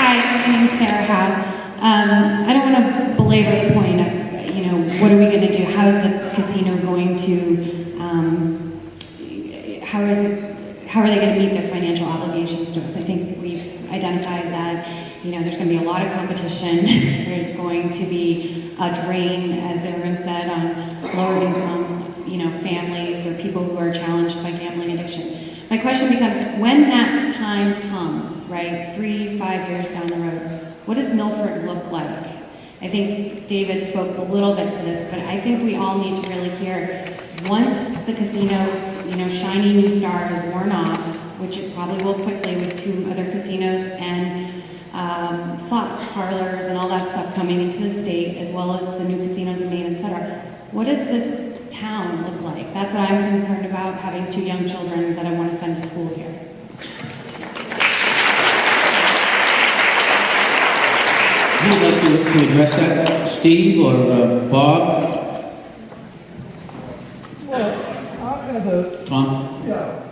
Hi, my name's Sarah Howe. I don't want to belabor the point of, what are we going to do? How is the casino going to, how are they going to meet their financial obligations to us? I think we've identified that, there's going to be a lot of competition. There's going to be a drain, as everyone said, on lower income, families or people who are challenged by gambling addiction. My question becomes, when that time comes, right, 3-5 years down the road, what does Milford look like? I think David spoke a little bit to this, but I think we all need to really hear, once the casinos, shiny new star is worn off, which it probably will quickly with 2 other casinos and slot parlors and all that stuff coming into the state, as well as the new casinos in Maine, etc. What does this town look like? That's what I'm concerned about, having 2 young children that I want to send to school here. Would you like to address that, Steve or Bob? Well, Tom? yeah.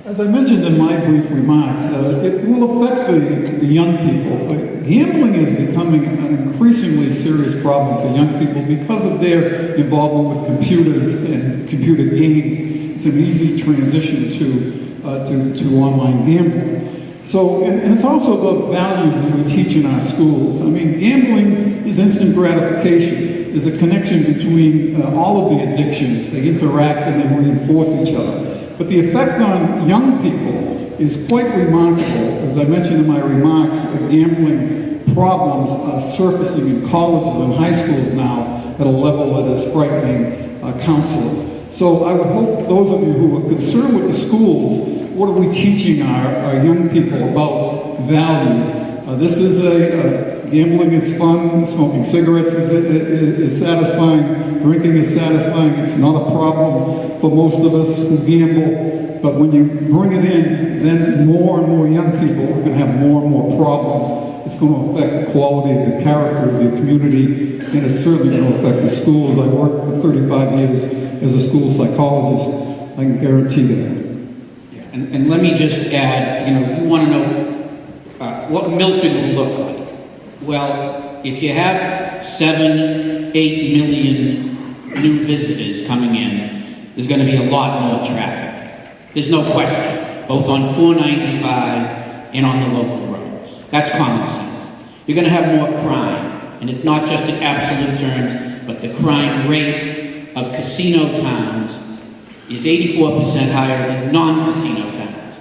As I mentioned in my brief remarks, it will affect the young people. But gambling is becoming an increasingly serious problem for young people because of their involvement with computers and computer games. It's an easy transition to online gambling. So, and it's also about values that we teach in our schools. I mean, gambling is instant gratification. There's a connection between all of the addictions. They interact and they reinforce each other. But the effect on young people is quite remarkable. As I mentioned in my remarks, gambling problems are surfacing in colleges and high schools now at a level that is frightening counselors. So I would hope those of you who are concerned with the schools, what are we teaching our young people about values? This is gambling is fun, smoking cigarettes is satisfying, drinking is satisfying. It's not a problem for most of us who gamble, but when you bring it in, then more and more young people are going to have more and more problems. It's going to affect the quality of the character of the community, and it's certainly going to affect the schools. I worked for 35 years as a school psychologist. I can guarantee that. And let me just add, you want to know what Milford will look like. Well, if you have 7-8 million new visitors coming in, there's going to be a lot more traffic. There's no question, both on 495 and on the local roads. That's common sense. You're going to have more crime, and it's not just in absolute terms, but the crime rate of casino towns is 84% higher than non-casino towns.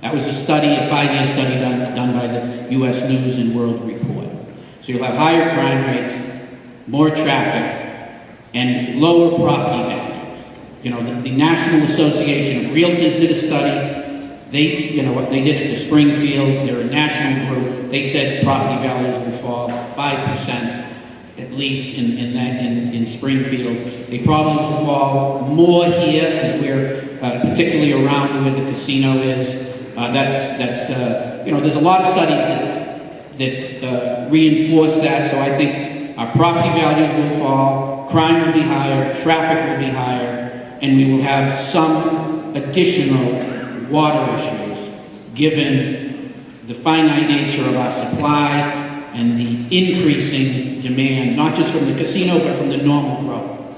That was a study, a 5-year study done by the U.S. News and World Report. So you'll have higher crime rates, more traffic, and lower property values. The National Association of Realtors did a study. They did it to Springfield. They're a national group. They said property values will fall 5%. At least in Springfield. They probably will fall more here as we're particularly around where the casino is. There's a lot of studies that reinforce that. So I think our property values will fall, crime will be higher, traffic will be higher, and we will have some additional water issues given the finite nature of our supply and the increasing demand, not just from the casino, but from the normal growth.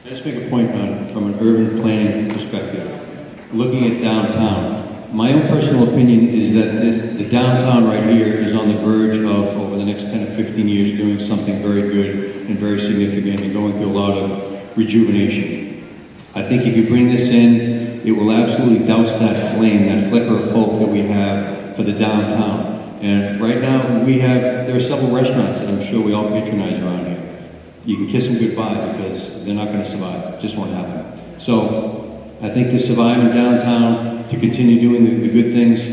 I just make a point from an urban planning perspective. Looking at downtown, my own personal opinion is that the downtown right here is on the verge of, over the next 10 to 15 years, doing something very good and very significant and going through a lot of rejuvenation. I think if you bring this in, it will absolutely douse that flame, that flicker of hope that we have for the downtown. And right now, there are several restaurants that I'm sure we all patronize around here. You can kiss them goodbye because they're not going to survive. It just won't happen. So I think to survive in downtown, to continue doing the good things,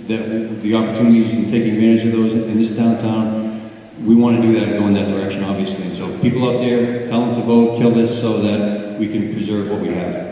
the opportunities and taking advantage of those in this downtown, we want to do that and go in that direction, obviously. And so people out there, tell them to vote, kill this so that we can preserve what we have.